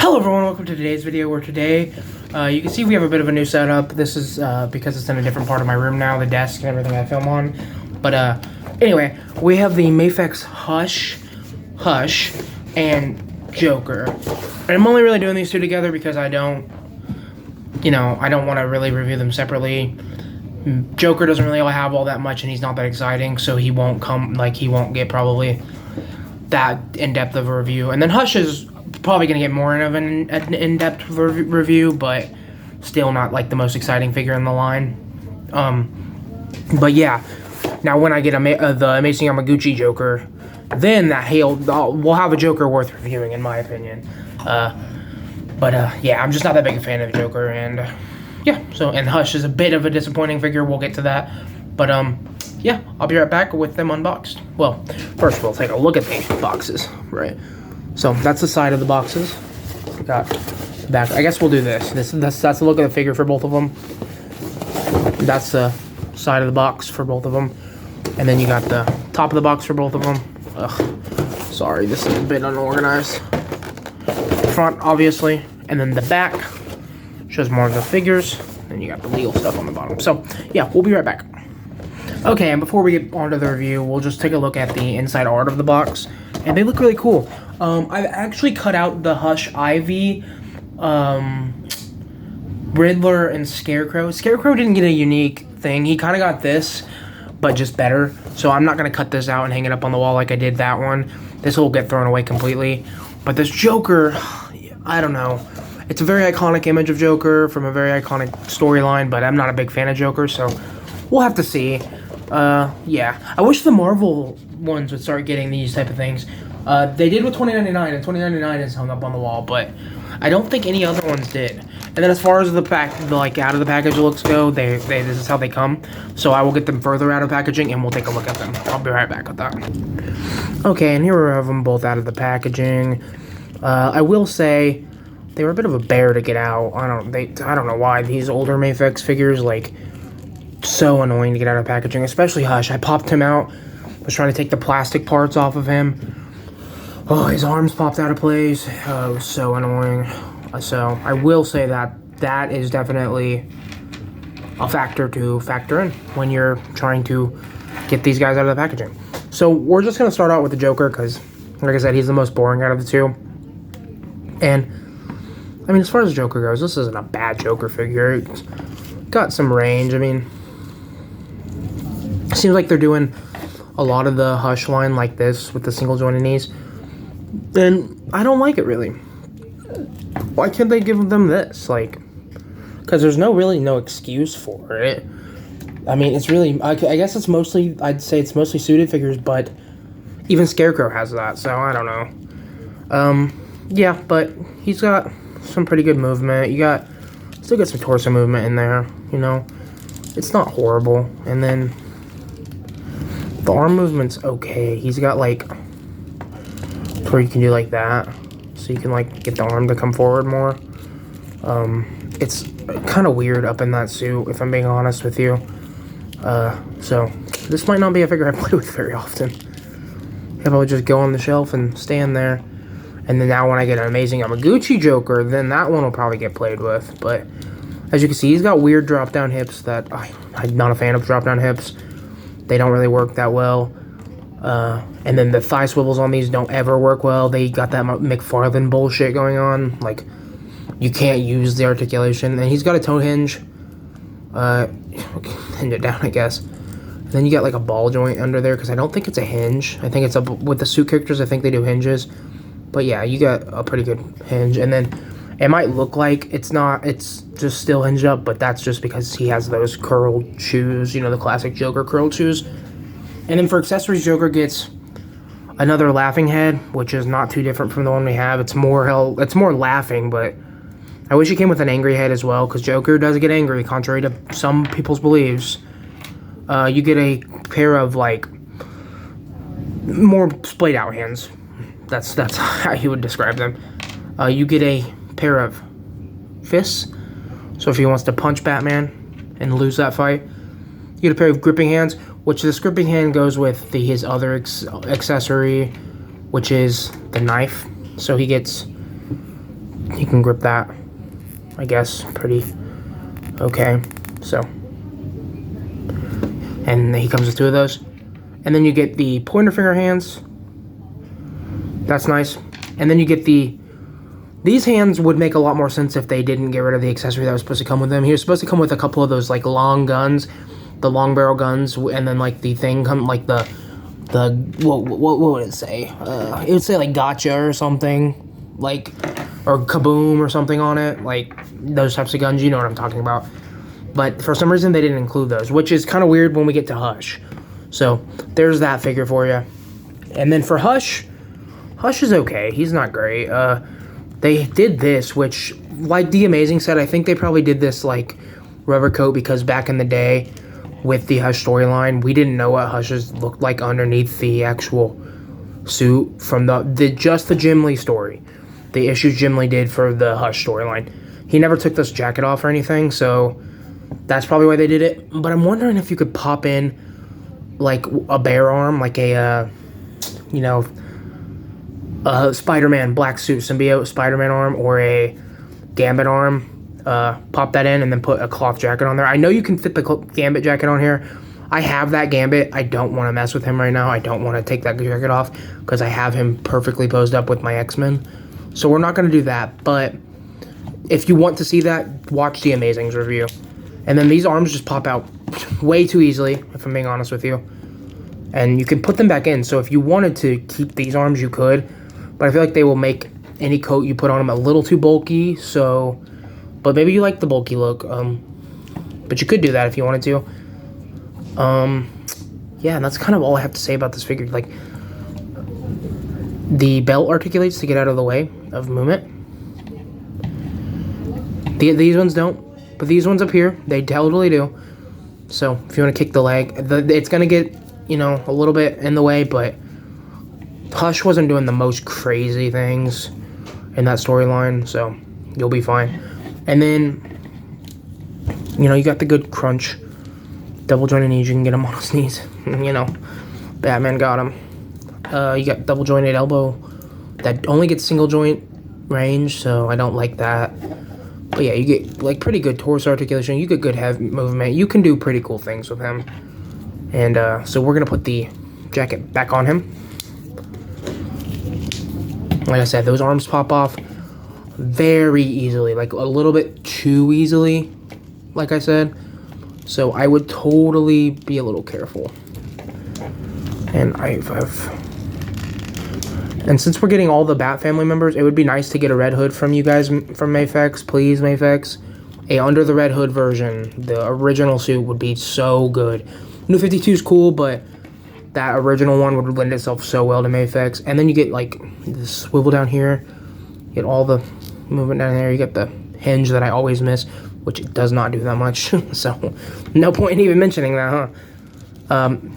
Hello everyone, welcome to today's video, where today, you can see we have a bit of a new setup. This is, because it's in a different part of my room now, the desk and everything I film on. But, anyway, we have the MAFEX Hush, and Joker. And I'm only really doing these two together because I don't want to really review them separately. Joker doesn't really have all that much, and he's not that exciting, so he won't get probably that in-depth of a review. And then Hush is probably going to get more of an in-depth review, but still not like the most exciting figure in the line. But yeah, now when I get the Amazing Yamaguchi Joker, then we'll have a Joker worth reviewing, in my opinion. Yeah, I'm just not that big a fan of the Joker, and yeah, and Hush is a bit of a disappointing figure. We'll get to that, but yeah, I'll be right back with them unboxed. Well, first we'll take a look at the boxes, right? So that's the side of the boxes. We got back. I guess we'll do this. That's the look of the figure for both of them. That's the side of the box for both of them, and then you got the top of the box for both of them. Ugh, sorry, this is a bit unorganized. Front, obviously, and then the back shows more of the figures. Then you got the legal stuff on the bottom. So yeah, we'll be right back. Okay, and before we get onto the review, we'll just take a look at the inside art of the box, and they look really cool. I've actually cut out the Hush Ivy, Riddler, and Scarecrow. Scarecrow didn't get a unique thing. He kind of got this, but just better. So I'm not going to cut this out and hang it up on the wall like I did that one. This will get thrown away completely. But this Joker, I don't know. It's a very iconic image of Joker from a very iconic storyline, but I'm not a big fan of Joker, so we'll have to see. Yeah. I wish the Marvel ones would start getting these type of things. They did with 2099, and 2099 is hung up on the wall, but I don't think any other ones did. And then as far as the out of the package looks go, this is how they come. So I will get them further out of packaging, and we'll take a look at them. I'll be right back with that. Okay, and here we have them both out of the packaging. I will say they were a bit of a bear to get out. I don't know why these older MAFEX figures, like, so annoying to get out of packaging, especially Hush. I popped him out, was trying to take the plastic parts off of him. Oh, his arms popped out of place. Oh, it was so annoying. So I will say that is definitely a factor to factor in when you're trying to get these guys out of the packaging. So we're just going to start out with the Joker because, like I said, he's the most boring out of the two. And, I mean, as far as Joker goes, this isn't a bad Joker figure. It's got some range. I mean, it seems like they're doing a lot of the Hush line like this with the single jointed knees. And I don't like it, really. Why can't they give them this? Like, because there's really no excuse for it. I mean, it's really, I guess it's mostly, I'd say it's mostly suited figures, but even Scarecrow has that, so I don't know. Yeah, but he's got some pretty good movement. Still got some torso movement in there, you know. It's not horrible. And then the arm movement's okay. He's got, like, where you can do like that, so you can like get the arm to come forward more. It's kind of weird up in that suit, if I'm being honest with you. So this might not be a figure I play with very often. If I would just go on the shelf and stand there, and then now when I get an Amazing Yamaguchi Joker, then that one will probably get played with. But as you can see, he's got weird drop down hips that I'm not a fan of. Drop down hips, they don't really work that well. And then the thigh swivels on these don't ever work well. They got that McFarlane bullshit going on. Like, you can't use the articulation. And he's got a toe hinge. Hinge it down, I guess. And then you got like a ball joint under there, because I don't think it's a hinge. I think it's with the suit characters, I think they do hinges. But yeah, you got a pretty good hinge. And then it might look like it's not, it's just still hinged up, but that's just because he has those curled shoes, you know, the classic Joker curled shoes. And then for accessories, Joker gets another laughing head, which is not too different from the one we have. It's more laughing, but I wish it came with an angry head as well, because Joker does get angry, contrary to some people's beliefs. You get a pair of, like, more splayed out hands. That's how you would describe them. You get a pair of fists, so if he wants to punch Batman and lose that fight. You get a pair of gripping hands, which this gripping hand goes with his other accessory, which is the knife. So he gets You can grip that, I guess, pretty okay. So, and he comes with 2 of those. And then you get the pointer finger hands. That's nice. And then you get these hands would make a lot more sense if they didn't get rid of the accessory that was supposed to come with them. He was supposed to come with a couple of those like long guns, the long barrel guns, and then like the thing come like the what would it say? It would say like gotcha or something, like, or kaboom or something on it, like those types of guns. You know what I'm talking about. But for some reason they didn't include those, which is kind of weird when we get to Hush. So there's that figure for you. And then for Hush is okay. He's not great. They did this, which, like The Amazing said, I think they probably did this, like, rubber coat because back in the day with the Hush storyline, we didn't know what Hushes looked like underneath the actual suit from just the Jim Lee story. The issues Jim Lee did for the Hush storyline. He never took this jacket off or anything, so that's probably why they did it. But I'm wondering if you could pop in, like, a bear arm, like a, Spider-Man black suit symbiote Spider-Man arm or a Gambit arm. Pop that in and then put a cloth jacket on there. I know you can fit the Gambit jacket on here. I have that Gambit. I don't want to mess with him right now. I don't want to take that jacket off because I have him perfectly posed up with my X-Men. So we're not going to do that. But if you want to see that, watch the Amazings review. And then these arms just pop out way too easily, if I'm being honest with you. And you can put them back in. So if you wanted to keep these arms, you could. But I feel like they will make any coat you put on them a little too bulky, so... But maybe you like the bulky look, but you could do that if you wanted to. Yeah, and that's kind of all I have to say about this figure. Like, the belt articulates to get out of the way of movement. These ones don't, but these ones up here, they totally do. So, if you want to kick the leg, it's going to get, a little bit in the way, but... Hush wasn't doing the most crazy things in that storyline, so you'll be fine. And then, you got the good crunch. Double jointed knees, you can get him on his knees. Batman got him. You got double jointed elbow. That only gets single joint range, so I don't like that. But yeah, you get like pretty good torso articulation. You get good head movement. You can do pretty cool things with him. And so we're going to put the jacket back on him. Like I said, those arms pop off very easily, like a little bit too easily, like I said. So I would totally be a little careful. And and since we're getting all the Bat family members, it would be nice to get a Red Hood from you guys, from MAFEX. Please, MAFEX. A under the Red Hood version. The original suit would be so good. New 52 is cool, but... that original one would lend itself so well to MAFEX. And then you get, like, the swivel down here. You get all the movement down there. You get the hinge that I always miss, which it does not do that much. So, no point in even mentioning that, huh?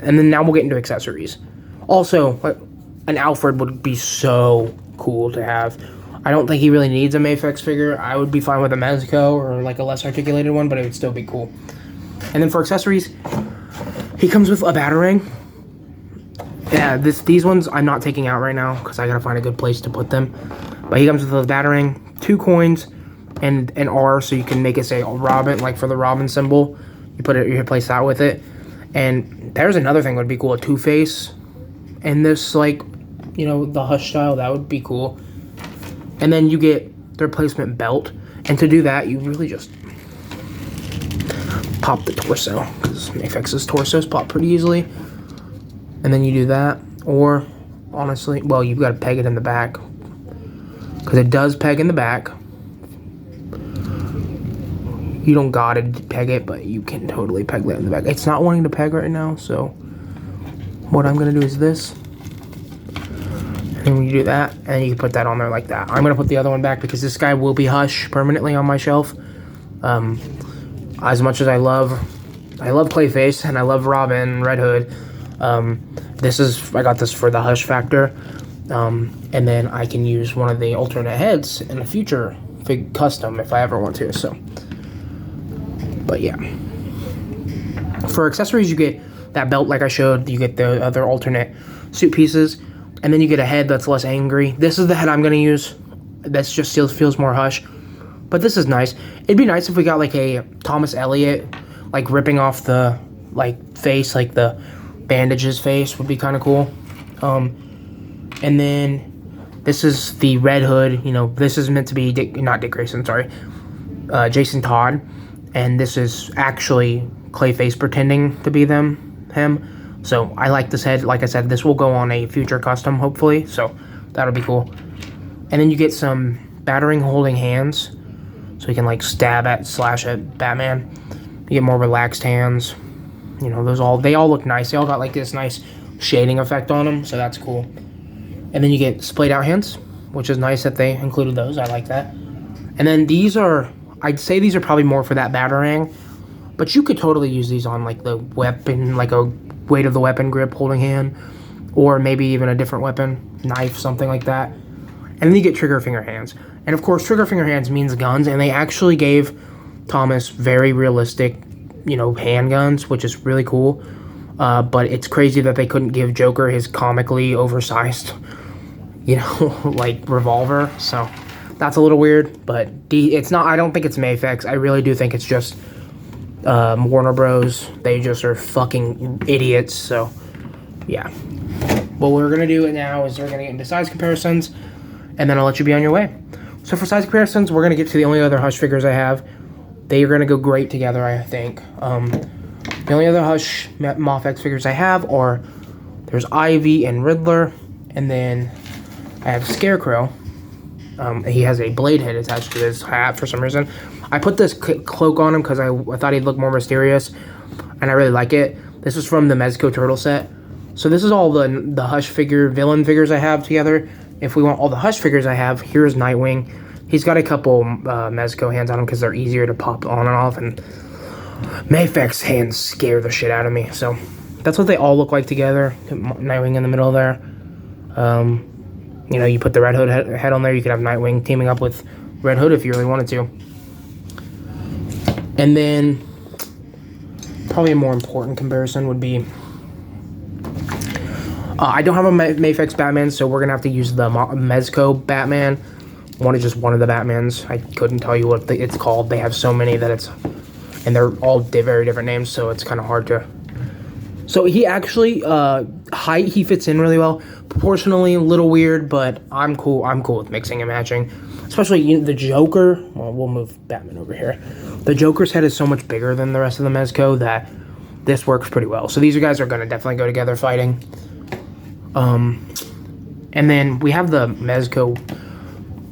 And then now we'll get into accessories. Also, an Alfred would be so cool to have. I don't think he really needs a MAFEX figure. I would be fine with a Mezco or, like, a less articulated one, but it would still be cool. And then for accessories, he comes with a Batarang. Yeah, these ones I'm not taking out right now because I gotta find a good place to put them. But he comes with a Batarang, 2 coins, and an R, so you can make it say Robin, like for the Robin symbol. You replace that with it. And there's another thing that would be cool, a Two-Face in this, like, the Hush style. That would be cool. And then you get the replacement belt. And to do that, you really just pop the torso, because MAFEX's torsos pop pretty easily. And then you do that, or honestly, well, you've got to peg it in the back, because it does peg in the back. You don't gotta peg it, but you can totally peg that in the back. It's not wanting to peg right now, so what I'm gonna do is this, and then when you do that, and you can put that on there like that. I'm gonna put the other one back because this guy will be Hush permanently on my shelf. As much as I love Clayface and I love Robin, Red Hood. I got this for the Hush factor, and then I can use one of the alternate heads in the future custom if I ever want to. So, but yeah, for accessories you get that belt like I showed. You get the other alternate suit pieces, and then you get a head that's less angry. This is the head I'm gonna use. This just feels more Hush. But this is nice. It'd be nice if we got like a Thomas Elliott, like ripping off the like face, like the bandages face would be kind of cool. And then this is the Red Hood. You know, this is meant to be not Dick Grayson, sorry, Jason Todd, and this is actually Clayface pretending to be him. So I like this head. Like I said, this will go on a future custom, hopefully. So that'll be cool. And then you get some battering holding hands, so you can like stab at, slash at Batman. You get more relaxed hands. You know, they all look nice. They all got like this nice shading effect on them, so that's cool. And then you get splayed out hands, which is nice that they included those. I like that. And then these are, I'd say these are probably more for that batarang, but you could totally use these on like the weapon, like a weight of the weapon grip holding hand, or maybe even a different weapon, knife, something like that. And then you get trigger finger hands. And of course, trigger finger hands means guns, and they actually gave Thomas very realistic, you know, handguns, which is really cool. But it's crazy that they couldn't give Joker his comically oversized, you know, like revolver. So that's a little weird, but it's not, I don't think it's MAFEX. I really do think it's just Warner Bros. They just are fucking idiots. So yeah. What we're gonna do now is we're gonna get into size comparisons, and then I'll let you be on your way. So for size comparisons, we're gonna get to the only other Hush figures I have. They are gonna go great together, I think. The only other Hush MAFEX figures I have are, there's Ivy and Riddler, and then I have Scarecrow. He has a blade head attached to his hat for some reason. I put this cloak on him because I thought he'd look more mysterious, and I really like it. This is from the Mezco Turtle set. So this is all the Hush villain figures I have together. If we want all the Hush figures I have, here's Nightwing. He's got a couple Mezco hands on him because they're easier to pop on and off, and MAFEX hands scare the shit out of me. So that's what they all look like together. Nightwing in the middle there. You know, you put the Red Hood head on there. You could have Nightwing teaming up with Red Hood if you really wanted to. And then probably a more important comparison would be, I don't have a MAFEX Batman, so we're gonna have to use the Mezco Batman. One of the Batmans. I couldn't tell you what it's called. They have so many that and they're all very different names, so it's kind of hard to. So he actually, height, he fits in really well. Proportionally, a little weird, but I'm cool. I'm cool with mixing and matching. Especially the Joker. Well, we'll move Batman over here. The Joker's head is so much bigger than the rest of the Mezco that this works pretty well. So these guys are going to definitely go together fighting. And then we have the Mezco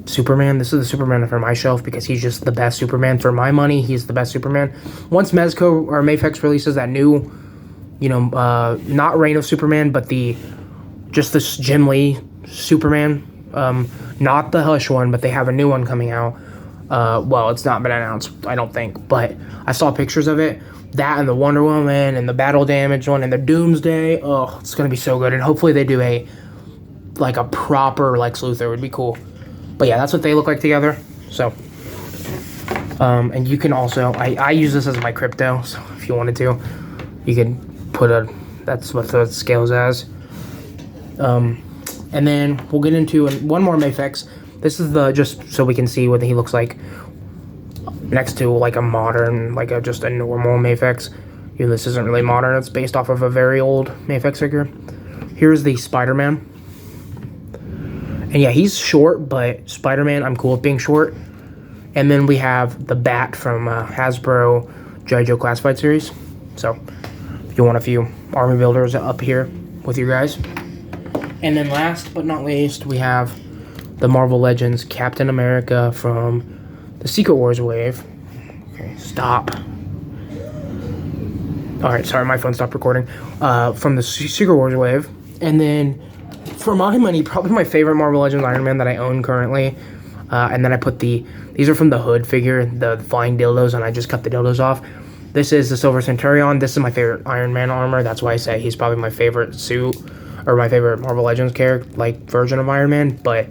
Superman. This is the Superman for my shelf because he's just the best Superman. For my money, he's the best Superman. Once Mezco or MAFEX releases that new, you know, not Reign of Superman, but just this Jim Lee Superman, not the Hush one, but they have a new one coming out. Well, it's not been announced, I don't think, but I saw pictures of it. That and the Wonder Woman and the Battle Damage one and the Doomsday. Oh, it's gonna be so good. And hopefully they do a proper Lex Luthor. Would be cool. But yeah, that's what they look like together. So, and you can also, I use this as my crypto. So if you wanted to, you could put that's what the scales as. And then we'll get into one more MAFEX. This is just so we can see what he looks like next to like a modern, just a normal MAFEX. You know, this isn't really modern. It's based off of a very old MAFEX figure. Here's the Spider-Man. And yeah, he's short, but Spider-Man, I'm cool with being short. And then we have the Bat from Hasbro G.I. Joe Classified series. So if you want a few army builders up here with you guys. And then last but not least, we have the Marvel Legends Captain America from the Secret Wars wave. Okay, stop. Alright, sorry, my phone stopped recording. From the Secret Wars wave. And then, for my money, probably my favorite Marvel Legends Iron Man that I own currently. And then I put these are from the Hood figure, the flying dildos, and I just cut the dildos off. This is the Silver Centurion. This is my favorite Iron Man armor. That's why I say he's probably my favorite suit, or my favorite Marvel Legends character, version of Iron Man, but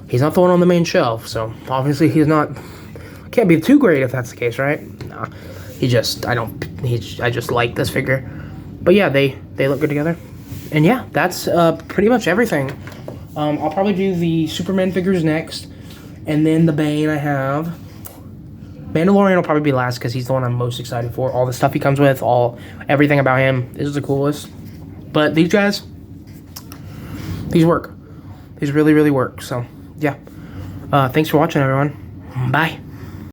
he's not the one on the main shelf, so obviously he's not, can't be too great if that's the case, right? Nah, I just like this figure. But yeah, they look good together. And yeah, that's pretty much everything. I'll probably do the Superman figures next. And then the Bane I have. Mandalorian will probably be last because he's the one I'm most excited for. All the stuff he comes with, everything about him. This is the coolest. But these guys, these work. These really, really work. So, yeah. Thanks for watching, everyone. Bye.